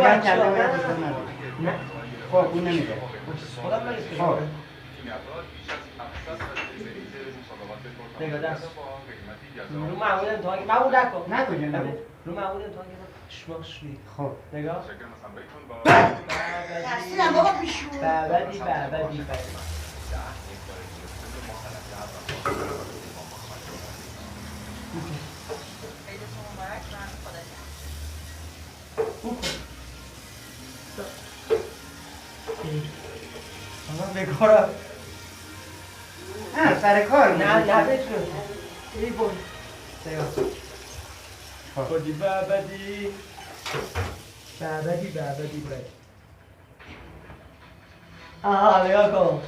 نه خب اون نمیده خودم نگه خب نگاه دست رو معمول امتحان که معمول نکن نکن جنبه رو معمول امتحان که شما شوی خب نگاه ترسیدم بابا بیشون بعدی آقا بکارم نه سر کار نه بتونم ای بول نگاه خودی بعدی باید آها نگاه کن